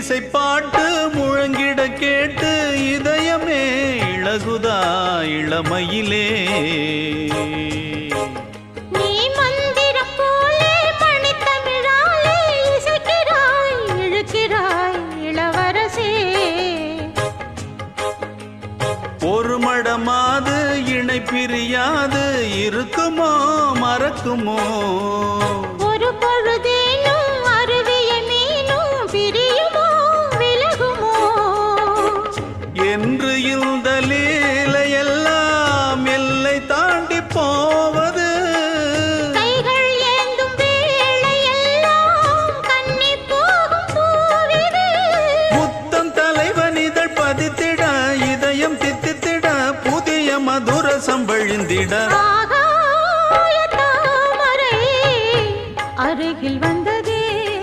இசைப்பாட்டு முழங்கிட கேட்டு இதயமே இளகுதா இளமையிலே. நீ மந்திரம் போலே மணித்தமிழாலே இசைக்கிறாய் இழுக்கிறாய் இளவரசே. ஒரு மடமாது இணை பிரியாது இருக்குமோ மறக்குமோ. ஒரு பொழுதேனும் அருவிய மீனும் பிரியுமோ விலகுமோ. என்று இந்த லீலையெல்லாம் எல்லை தாண்டி போவது. கைகள் ஏந்தும் வேளையெல்லாம் கண்ணி போகும் பூவிது. புத்தம் தலைவன் இதழ் பதித்திட இதயம் தித்தித்திட புதிய மதுரசம் வழிந்திட.